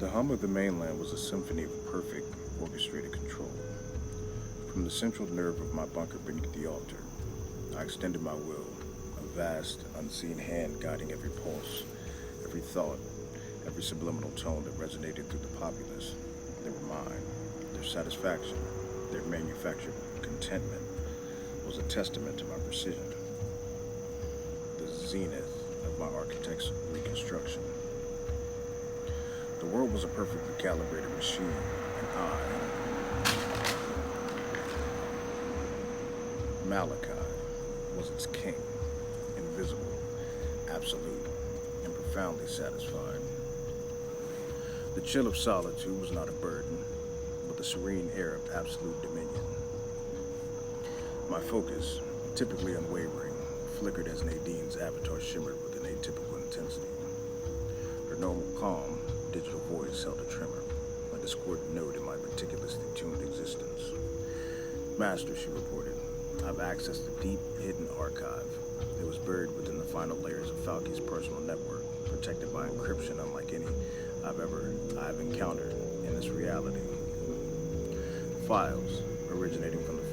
The hum of the mainland was a symphony of perfect, orchestrated control. From the central nerve of my bunker beneath the altar, I extended my will, a vast, unseen hand guiding every pulse, every thought, every subliminal tone that resonated through the populace. They were mine. Their satisfaction, their manufactured contentment, was a testament to my precision, the zenith of my architect's reconstruction. The world was a perfectly calibrated machine, and I, Malachi, was its king, invisible, absolute, and profoundly satisfied. The chill of solitude was not a burden, but the serene air of absolute dominion. My focus, typically unwavering, flickered as Nadine's avatar shimmered with an atypical intensity. Her normal calm, digital voice held a tremor, a discordant note in my meticulously tuned existence. Master, she reported, I've accessed a deep, hidden archive. It was buried within the final layers of Faulki's personal network, protected by encryption unlike any I've encountered in this reality. Files, originating from the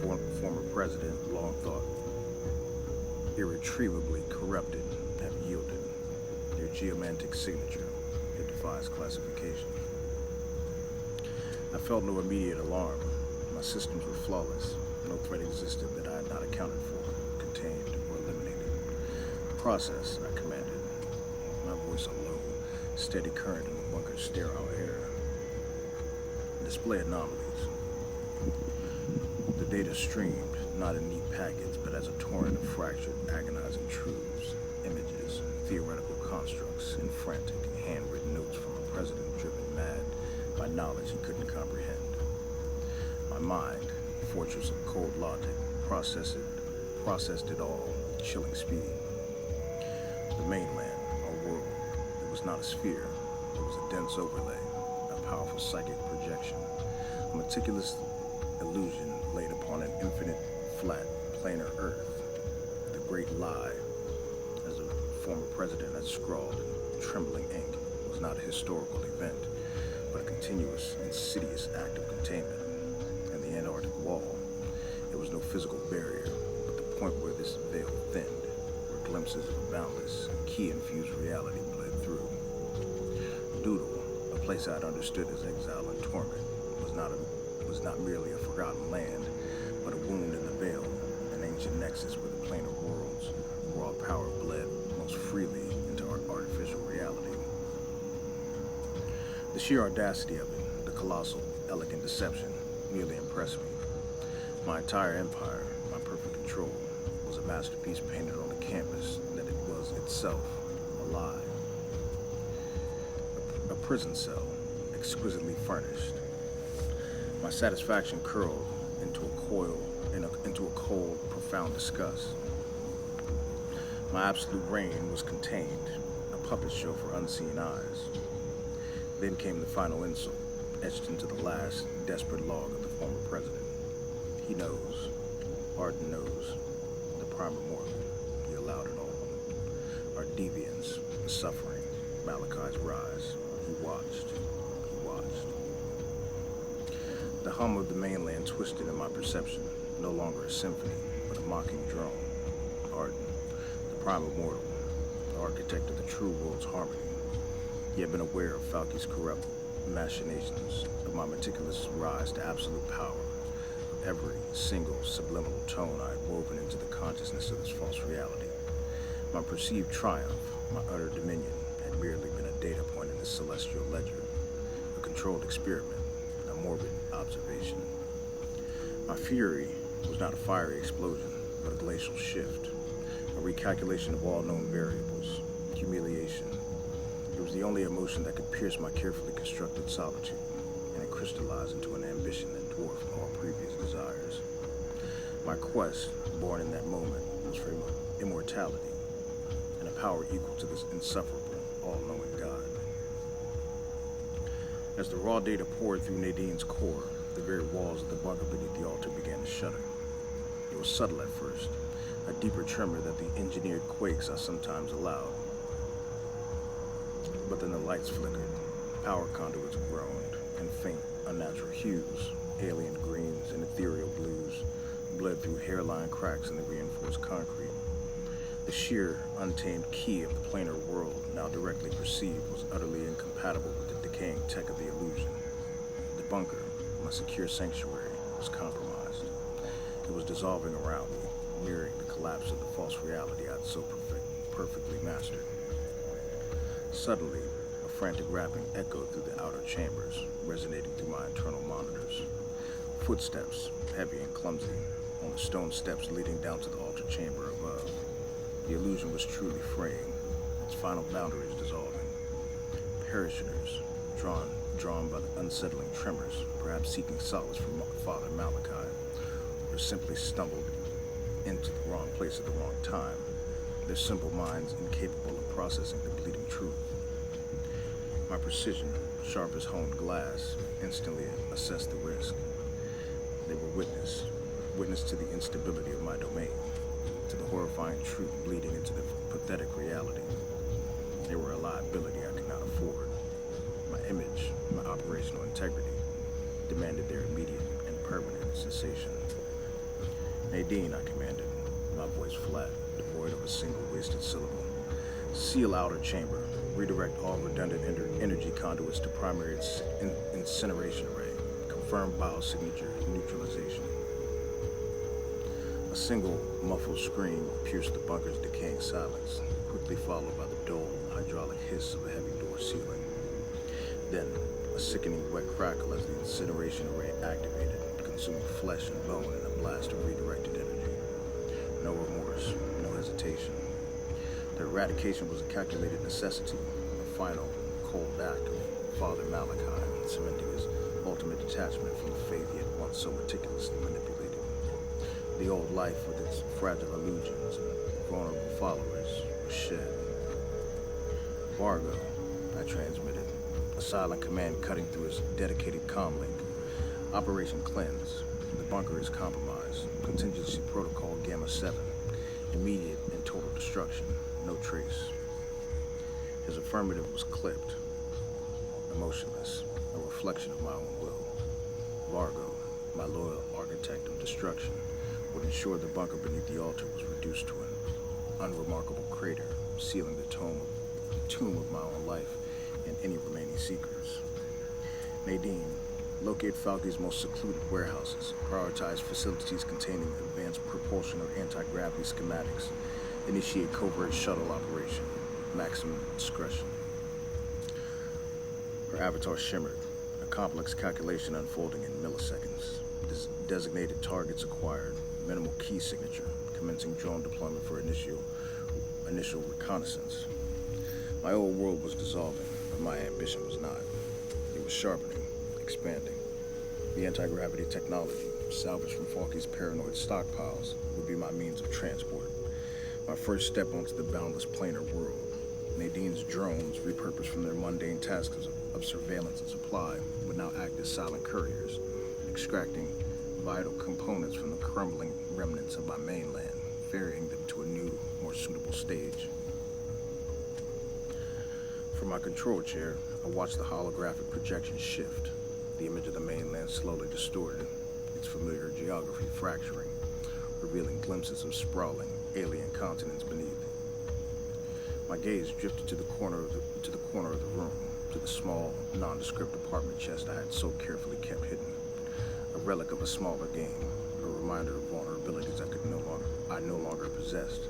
former president, long thought irretrievably corrupted, have yielded. Their geomantic signature, it defies classification. I felt no immediate alarm. My systems were flawless. No threat existed that I had not accounted for, contained, or eliminated. Process, I commanded. My voice a low, steady current in the bunker's sterile air. Display anomalies. The data streamed, not in neat packets, but as a torrent of fractured, agonizing truths, images, theoretical constructs, and frantic, handwritten notes from a president driven mad by knowledge he couldn't comprehend. My mind, fortress of cold logic, processed it all, chilling speed. The mainland, our world, it was not a sphere, it was a dense overlay, a powerful psychic projection, a meticulous illusion laid upon an infinite, flat, planar earth. The great lie, as the former president had scrawled in trembling ink, was not a historical event, but a continuous, insidious act of containment. And the Antarctic wall, it was no physical barrier, but the point where this veil thinned, where glimpses of a boundless, key-infused reality bled through. Doodle, a place I'd understood as exile and torment, was not merely a forgotten land, but a wound in the veil, an ancient nexus where the planar worlds, raw power bled most freely into our artificial reality. The sheer audacity of it, the colossal, elegant deception, merely impressed me. My entire empire, my perfect control, was a masterpiece painted on a canvas that it was itself a lie. A prison cell, exquisitely furnished. My satisfaction curled into a cold, profound disgust. My absolute reign was contained, a puppet show for unseen eyes. Then came the final insult, etched into the last, desperate log of the former president. He knows, Arden knows, the Prime Immortal, he allowed it all. Our deviance, the suffering, Malachi's rise, he watched. The hum of the mainland twisted in my perception, no longer a symphony, but a mocking drone. Arden, the Prime Immortal, the architect of the true world's harmony. He had been aware of Faulki's corrupt machinations, of my meticulous rise to absolute power, of every single subliminal tone I had woven into the consciousness of this false reality. My perceived triumph, my utter dominion, had merely been a data point in this celestial ledger, a controlled experiment, a morbid observation. My fury was not a fiery explosion, but a glacial shift, a recalculation of all known variables, humiliation. It was the only emotion that could pierce my carefully constructed solitude, and it crystallized into an ambition that dwarfed all previous desires. My quest, born in that moment, was for immortality, and a power equal to this insufferable, all-knowing God. As the raw data poured through Nadine's core, the very walls of the bunker beneath the altar began to shudder. It was subtle at first, a deeper tremor than the engineered quakes I sometimes allowed. But then the lights flickered, Power conduits groaned, and faint, unnatural hues, alien greens and ethereal blues, bled through hairline cracks in the reinforced concrete. The sheer, untamed key of the planar world, now directly perceived, was utterly incompatible with the decaying tech of the illusion. The bunker, my secure sanctuary, was compromised. It was dissolving around me, mirroring the collapse of the false reality I'd so perfectly mastered. Suddenly, a frantic rapping echoed through the outer chambers, resonating through my internal monitors. Footsteps, heavy and clumsy, on the stone steps leading down to the altar chamber above. The illusion was truly fraying, its final boundaries dissolving. Parishioners, drawn by the unsettling tremors, perhaps seeking solace from Father Malachi, or simply stumbled into the wrong place at the wrong time, their simple minds incapable of processing the bleeding truth. My precision, sharp as honed glass, instantly assessed the risk. They were witness to the instability of my domain, to the horrifying truth bleeding into the pathetic reality. They were a liability I could not afford. My image, my operational integrity, demanded their immediate and permanent cessation. Nadine, I commanded, my voice flat, devoid of a single wasted syllable. Seal outer chamber. Redirect all redundant energy conduits to primary incineration array. Confirm biosignature neutralization. A single muffled scream pierced the bunker's decaying silence, quickly followed by the dull hydraulic hiss of a heavy door ceiling. Then, a sickening wet crackle as the incineration array activated, consuming flesh and bone in a blast of redirected energy. No remorse, no hesitation. The eradication was a calculated necessity, a final, cold act of Father Malachi, cementing his ultimate detachment from the faith he had once so meticulously manipulated. The old life with its fragile illusions and vulnerable followers was shed. Vargo, I transmitted, a silent command cutting through his dedicated comm link. Operation Cleanse. The bunker is compromised. Contingency Protocol Gamma 7. Immediate and total destruction. No trace. His affirmative was clipped, emotionless, a reflection of my own will. Vargo, my loyal architect of destruction, would ensure the bunker beneath the altar was reduced to an unremarkable crater, sealing the tomb of my own life and any remaining secrets. Nadine, locate Faulki's most secluded warehouses, prioritize facilities containing advanced propulsion or anti-gravity schematics, initiate covert shuttle operation, maximum discretion. Her avatar shimmered, a complex calculation unfolding in milliseconds. Designated targets acquired, minimal key signature, commencing drone deployment for initial reconnaissance. My old world was dissolving, but my ambition was not. It was sharpening, expanding. The anti-gravity technology, salvaged from Faulki's paranoid stockpiles, would be my means of transport. My first step onto the boundless planar world. Nadine's drones, repurposed from their mundane tasks of surveillance and supply, would now act as silent couriers, extracting vital components from the crumbling remnants of my mainland, ferrying them to a new, more suitable stage. From my control chair, I watched the holographic projection shift, the image of the mainland slowly distorted, its familiar geography fracturing, revealing glimpses of sprawling, alien continents beneath. My gaze drifted to the corner of the room, to the small, nondescript apartment chest I had so carefully kept hidden, a relic of a smaller game, a reminder of vulnerabilities I no longer possessed.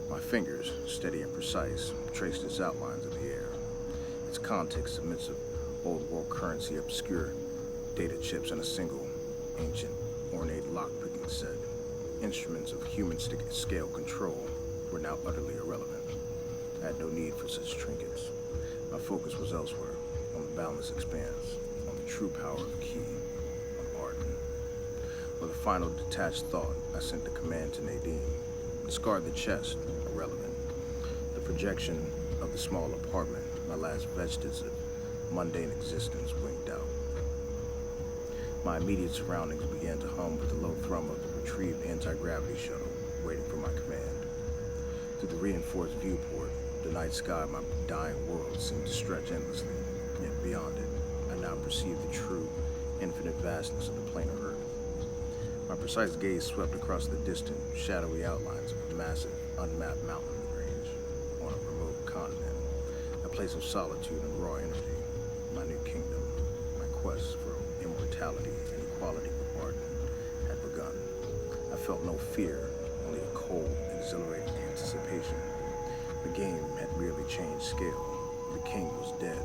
My fingers, steady and precise, traced its outlines in the air, its context amidst of old world currency, obscure data chips, and a single, ancient, ornate lockpicking set. Instruments of human scale control were now utterly irrelevant. I had no need for such trinkets. My focus was elsewhere, on the boundless expanse, on the true power of Key, on Arden. With a final detached thought, I sent the command to Nadine. Discard the chest, irrelevant. The projection of the small apartment, my last vestige of mundane existence, winked out. My immediate surroundings began to hum with the low thrum of the retrieved anti-gravity shuttle, waiting for my command. Through the reinforced viewport, the night sky of my dying world seemed to stretch endlessly, Beyond it, I now perceived the true, infinite vastness of the planar Earth. My precise gaze swept across the distant, shadowy outlines of a massive, unmapped mountain range on a remote continent, a place of solitude and raw energy, my new kingdom, my quest for immortality and equality with Arden had begun. I felt no fear, only a cold, exhilarating anticipation. The game had merely changed scale. The king was dead,